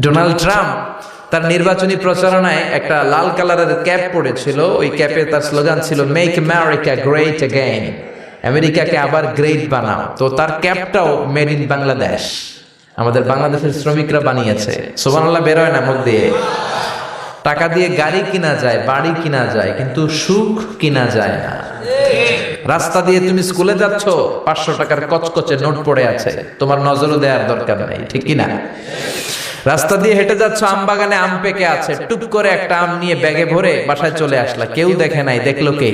Donald Trump তার নির্বাচনী প্রচারণায় একটা লাল কালারের ক্যাপ পরেছিল। ওই ক্যাপে তার স্লোগান ছিল মেক আমেরিকা গ্রেট অ্যাগেইন, আমেরিকাকে আবার গ্রেট বানাও। তো তার ক্যাপটাও মেড ইন বাংলাদেশ, আমাদের বাংলাদেশের শ্রমিকরা বানিয়েছে। সুবহানাল্লাহ বেরোয় না মুখ দিয়ে। টাকা দিয়ে গাড়ি কিনা যায়, বাড়ি কিনা যায়, কিন্তু সুখ কিনা যায় না। রাস্তা দিয়ে তুমি স্কুলে যাচ্ছ, 500 টাকার কচকচে নোট পড়ে আছে, তোমার নজরও দেওয়ার দরকার নেই, ঠিক কিনা? রাস্তা দিয়ে হেঁটে যাচ্ছ, আম বাগানে আম পেকে আছে, টুপ করে একটা আম নিয়ে ব্যাগে ভরে বাসায় চলে আসলা, কেউ দেখে নাই, দেখলো কে?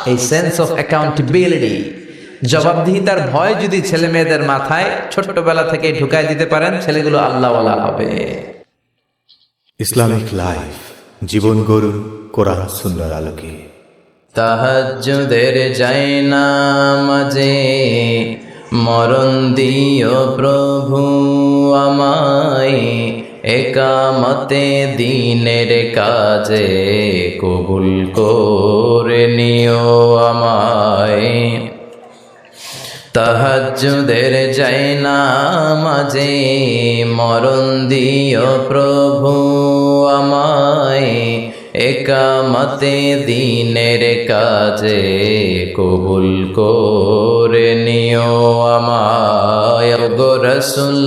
এই সেন্স অফ অ্যাকাউন্টেবিলিটি, জবাবদিহিতার ভয় যদি ছেলে মেয়েদের মাথায় ছোট্টবেলা থেকে ঢুকাই দিতে পারেন, ছেলেগুলো আল্লাহওয়ালা হবে। ইসলামিক লাইফ, জীবন গড়ুন কোরআন সুন্নাহর আলোকে। তাহাজ্জুদের জায়নামাজে মরণ দিও প্রভু আমায়, একামতে দিনের কাজে কবুল করে নিও আমায়। তাহাজ্জুদের জায়নামাজে মরণ দিও প্রভু আমায়, একামতে দিনের কাজে কবুল করে নিও আমায়। গো রসুল,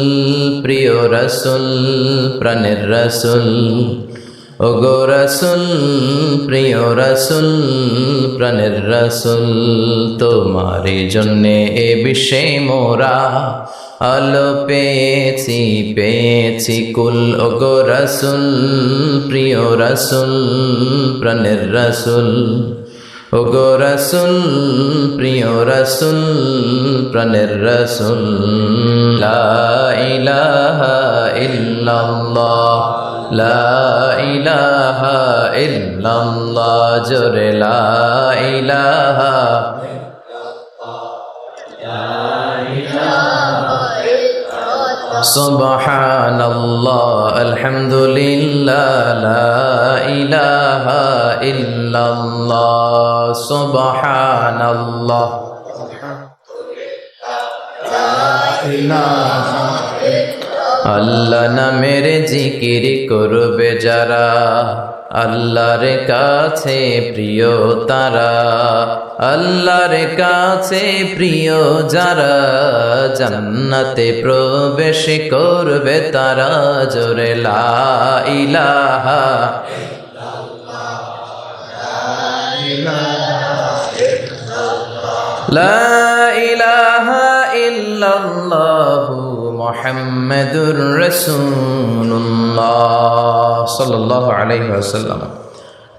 প্রিয় রসুল, প্রাণের রসুল, ও গো রসুল, প্রিয় রসুল, প্রাণের রসুল, তোমারই জন্যে এ বিশ্বে মোরা আলো পেয়েছি, পেয়েছি কুল। ও গো রসুল, প্রিয় রসুল, প্রাণের রসুল, ও গো রসুল, প্রিয় রসুল, প্রাণের রসুল। লা ইলাহা ইল্লাল্লাহ, লা ইলাহা ইল্লাল্লাহ, জোরে লা ইলাহা। সুবহানাল্লাহ, আলহামদুলিল্লাহ, লা ইলাহা ইল্লাল্লাহ, সুবহানাল্লাহ। আল্লাহ নামের জিকির করবে যারা, আল্লাহর কাছে প্রিয় তারা, আল্লাহর কাছে প্রিয় যারা, জান্নাতে প্রবেশ করবে তারা, জোরে লা ইলাহা। লা ইলাহা ইল্লাল্লাহু মুহাম্মাদুর রাসূলুল্লাহ সাল্লাল্লাহু আলাইহি ওয়াসাল্লাম।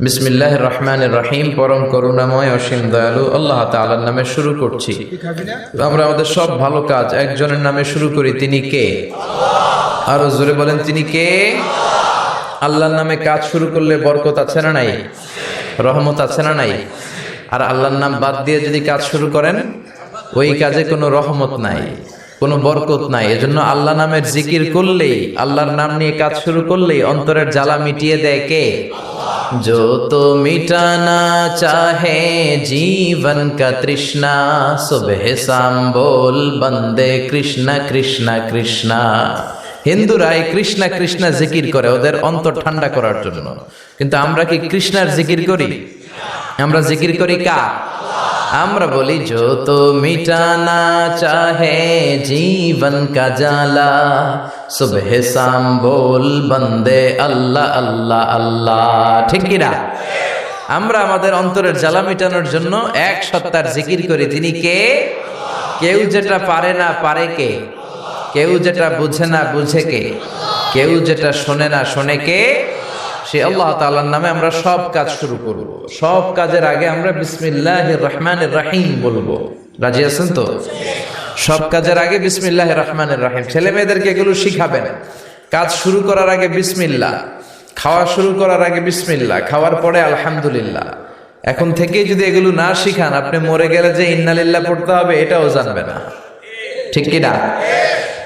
বিসমিল্লাহির রহমানির রহিম। পরম করুণাময় অসীম দয়ালু আল্লাহ তাআলার নামে শুরু করছি। আমরা আমাদের সব ভালো কাজ একজনের নামে শুরু করি, তিনি কে? আরো জোরে বলেন, তিনি কে? আল্লাহর নামে কাজ শুরু করলে বরকত আছে না নাই? রহমত আছে না নাই? আর আল্লাহর নাম বাদ দিয়ে যদি কাজ শুরু করেন, ওই কাজে কোনো রহমত নাই, কোনো বরকত নাই। এজন্য আল্লাহ নামের জিকির করলেই, আল্লাহর নাম নিয়ে কাজ শুরু করলেই অন্তরের জ্বালা মিটিয়ে দেয় কে? जो तो मिटाना चाहे जीवन का तृष्णा, सुबह शाम बोल बंदे कृष्णा कृष्णा कृष्णा। হিন্দুরা এই কৃষ্ণা কৃষ্ণা জিকির করে ওদের অন্তর ঠান্ডা করার জন্য, কিন্তু আমরা কি কৃষ্ণার জিকির করি? আমরা জিকির করি কা? আমরা বলি जो तो मिटाना चाहे जीवन का जाला, सुबह शाम बोल बंदे अल्लाह अल्लाह अल्लाह। ঠিক কি না? আমরা আমাদের অন্তরের জ্বালা মিটানোর জন্য এক সত্তার জিকির করি, তিনি কে? কেউ যেটা পারে না পারে কে? কেউ যেটা বুঝে না বুঝে কে? কেউ যেটা শোনে না শোনে কে? সে আল্লাহ তাআলার নামে আমরা সব কাজ শুরু করব। সব কাজের আগে আমরা বিসমিল্লাহির রহমানির রহিম বলবো। রাজি আছেন তো? সব কাজের আগে বিসমিল্লাহির রহমানির রহিম। ছেলে মেয়েদেরকে এগুলো শিখাবেন। কাজ শুরু করার আগে বিসমিল্লাহ, খাওয়া শুরু করার আগে বিসমিল্লাহ, খাওয়ার পরে আলহামদুলিল্লাহ। এখন থেকেই যদি এগুলো না শিখান, আপনি মরে গেলে যে ইন্নালিল্লাহ পড়তে হবে এটাও জানবে না, ঠিক কি না?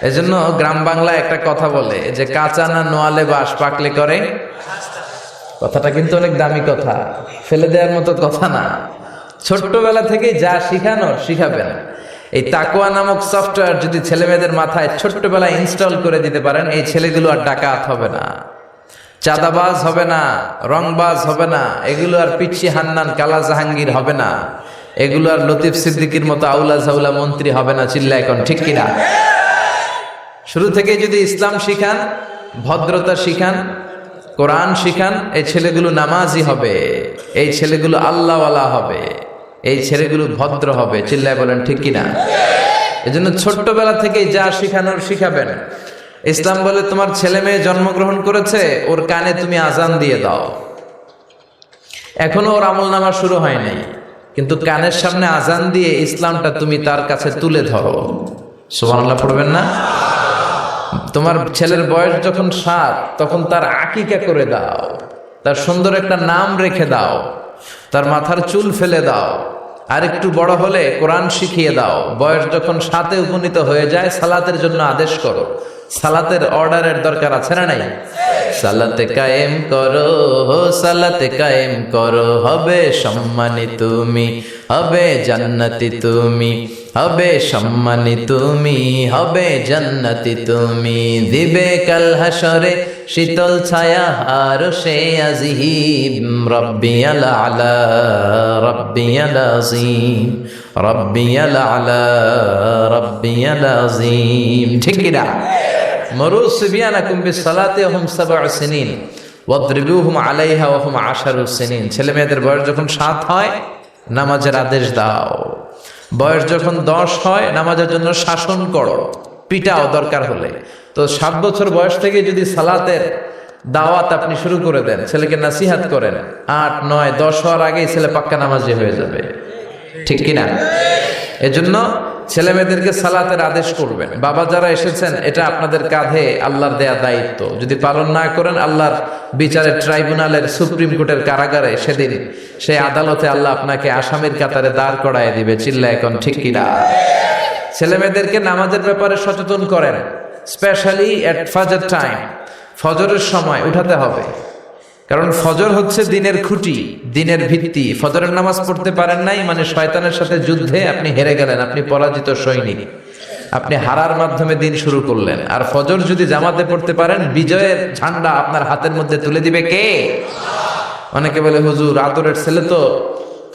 এজন্য গ্রাম বাংলায় একটা কথা বলে যে কাঁচা না নোয়ালে বাস, পাকলে করে। কথাটা কিন্তু অনেক দামি কথা, ফেলে দেওয়ার মতো কথা না। ছোট্টবেলা থেকে যা শিখানো শিখাবেন। এই তাকওয়া নামক সফটওয়্যার যদি ছেলে মেয়েদের মাথায় ছোট্টবেলায় ইনস্টল করে দিতে পারেন, এই ছেলেগুলো আর ডাকাত হবে না, চাঁদাবাজ হবে না, রংবাজ হবে না, এগুলো আর পিচ্ছি হান্নান কালা জাহাঙ্গীর হবে না, এগুলো আর লতিফ সিদ্দিকীর মতো আউলা জাউলা মন্ত্রী হবে না। চিল্লা এখন ঠিক কিনা? শুরু থেকে যদি ইসলাম শিখান, ভদ্রতা শিখান, কোরআন শিখান, এই ছেলেগুলো নামাজি হবে, এই ছেলেগুলো আল্লাহওয়ালা হবে, এই ছেলেগুলো ভদ্র হবে। চিল্লায় বলেন ঠিক কিনা? এজন্য ছোট্টবেলা থেকে যা শিখানোর শিখাবেন। ইসলাম বলে তোমার ছেলে মেয়ে জন্মগ্রহণ করেছে, ওর কানে তুমি আজান দিয়ে দাও। এখনো ওর আমল নামা শুরু হয় নাই, কিন্তু কানের সামনে আজান দিয়ে ইসলামটা তুমি তার কাছে তুলে ধরো। সুবহানাল্লাহ পড়বেন না? তোমার ছেলের বয়স যখন 7, তখন তার আকিকা করে দাও, তার সুন্দর একটা নাম রেখে দাও, তার মাথার চুল ফেলে দাও। আর একটু বড় হলে কোরআন শিখিয়ে দাও। বয়স যখন 7-এ উপনীত হয়ে যায়, সালাতের জন্য আদেশ করো। সালাতের অর্ডারের দরকার আছে না নাই? সালাতে কায়েম করো, সালাতে কায়েম করো, হবে সম্মানী তুমি, হবে জান্নাতি তুমি, হবে সম্মানী তুমি, হবে জান্নাতি তুমি। দিবে কাল হাসরে শীতল ছায়া আরশে আজিম, রব্বিয়াল আলা, রব্বিয়াল আযীম, রব্বিয়াল আলা, রব্বিয়াল আযীম। ঠিক কি না? মরু সিবিয়ানাকুম বিসসালাতি ওয়া হুম 7 সিনিন ওয়াদরিবুহুম আলাইহা ওয়া হুম 10 সিনিন। ছেলে মেয়েদের বয়স যখন 7 হয়, নামাজের আদেশ দাও। বয়স যখন 10 হয়, নামাজের জন্য শাসন করো, পিটাও দরকার হলে। তো 7 বছর বয়স থেকে যদি সালাতের দাওয়াত আপনি শুরু করে দেন, ছেলেকে নাসিহাত করেন, 8, 9, 10 হওয়ার আগেই ছেলে পাক্কা নামাজি হয়ে যাবে। ঠিক কিনা? এজন্য ছেলে মেয়েদেরকে সালাতের আদেশ করবেন। বাবা যারা এসেছেন, এটা আপনাদের কাঁধে আল্লাহর দেয়া দায়িত্ব। যদি পালন না করেন, আল্লাহর বিচারের ট্রাইব্যুনালের, সুপ্রিম কোর্টের কারাগারে সেদিন সেই আদালতে আল্লাহ আপনাকে আসামির কাতারে দাঁড় করায় দিবে। চিল্লা এখন ঠিক কিনা? ছেলে মেয়েদেরকে নামাজের ব্যাপারে সচেতন করেন, স্পেশালি এট ফজর টাইম। ফজরের সময় উঠাতে হবে, কারণ ফজর হচ্ছে দিনের খুঁটি, দিনের ভিত্তি। ফজরের নামাজ পড়তে পারেন নাই মানে শয়তানের সাথে যুদ্ধে আপনি হেরে গেলেন, আপনি পরাজিত সৈনিক, আপনি হারার মাধ্যমে দিন শুরু করলেন। আর ফজর যদি জামাতে পড়তে পারেন, বিজয়ের ঝান্ডা আপনার হাতের মধ্যে তুলে দিবে কে? অনেকে বলে হুজুর আদরের ছেলে তো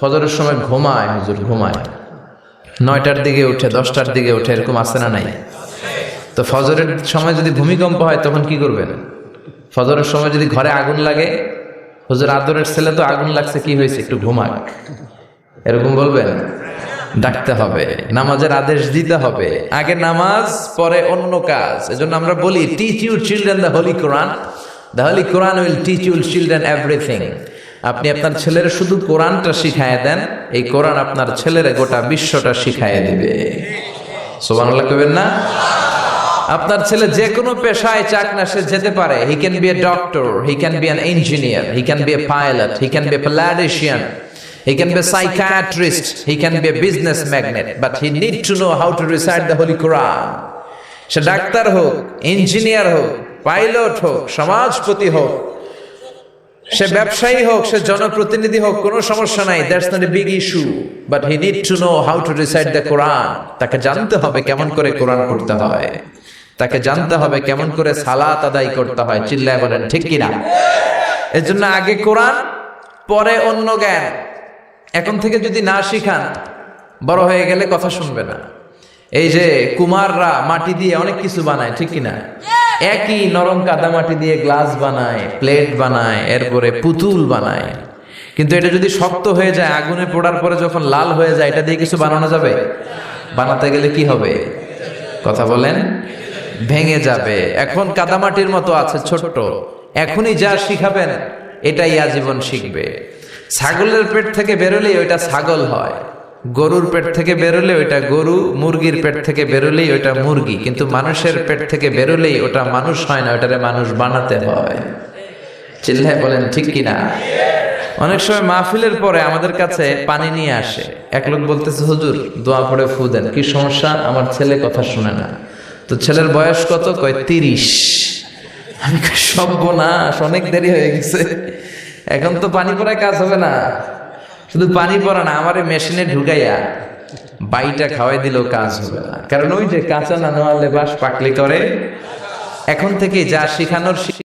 ফজরের সময় ঘুমায়, হুজুর ঘুমায়, 9টার দিকে উঠে, 10টার দিকে উঠে, এরকম আছে না নাই? তো ফজরের সময় যদি ভূমিকম্প হয় তখন কি করবেন? ফজরের সময় যদি ঘরে আগুন লাগে, হুজুর আদরের ছেলে তো আগুন লাগছে, কি হয়েছে, একটু ঘুমাক, এরকম বলবেন? ডাকতে হবে, নামাজের আদেশ দিতে হবে। আগে নামাজ, পরে অন্য কাজ। এজন্য আমরা বলি, teach your children the Holi Quran, the Holi Quran will teach your children everything. আপনি আপনার ছেলের শুধু কোরআনটা শিখায় দেন, এই কোরআন আপনার ছেলের গোটা বিশ্বটা শিখায় দিবে। সুবহানাল্লাহ কইবেন না? আপনার ছেলে যে কোনো পেশায় চাক না, সে যেতে পারে। He can be a doctor, he can be an engineer, he can be a pilot, he can be a politician, he can be a psychiatrist, he can be a business magnate, but he need to know how to recite the Holy Quran. Say doctor হোক, engineer হোক, pilot হোক, সমাজপতি হোক, সে ব্যবসায়ী হোক, সে জনপ্রতিনিধি হোক, কোনো সমস্যা নাই, that's not a big issue, but he need to know how to recite the Quran. তাকে জানতে হবে কেমন করে কোরআন পড়তে হয়, তাকে জানতে হবে কেমন করে সালাত আদায় করতে হয়। চিল্লায় বলেন ঠিক কিনা? এর জন্য আগে কোরআন, পরে অন্য জ্ঞান। এখন থেকে যদি না শিখান, বড় হয়ে গেলে কথা শুনবে না। এই যে কুমাররা মাটি দিয়ে অনেক কিছু বানায়, ঠিক কিনা? একই নরম কাদা মাটি দিয়ে গ্লাস বানায়, প্লেট বানায়, এরপরে পুতুল বানায়। কিন্তু এটা যদি শক্ত হয়ে যায়, আগুনে পোড়ার পরে যখন লাল হয়ে যায়, এটা দিয়ে কিছু বানানো যাবে? বানাতে গেলে কি হবে? কথা বলেন, ভেঙে যাবে। এখন কাদামাটির মতো আছে, ছোট্ট। এখনই যা শিখাবেন, এটাই আজীবন শিখবে। ছাগলের পেট থেকে বেরোলেই ওইটা ছাগল হয়, গরুর পেট থেকে বেরোলে ওইটা গরু, মুরগির পেট থেকে বেরোলেই ওইটা মুরগি। কিন্তু মানুষের পেট থেকে বেরোলেই ওটা মানুষ হয় না, ওটারে মানুষ বানাতে হয়। চিল্লায় বলেন ঠিক কিনা? অনেক সময় মাহফিলের পরে আমাদের কাছে পানি নিয়ে আসে। এক লোক বলতেছে, হুজুর দোয়া পড়ে ফু দেন। কি সমস্যা? আমার ছেলে কথা শুনে না। তো ছেলের বয়স কত? কয় 30। আমি সর্বনাশ, অনেক দেরি হয়ে গেছে, এখন তো পানি পড়ায় কাজ হবে না। শুধু পানি পড়া না, আমার মেশিনে ঢুকাইয়া বাইটা খাওয়াই দিলেও কাজ হবে না, কারণ ওই যে কাঁচা না নোয়ালে বাস পাকলি করে। এখন থেকে যা শিখানোর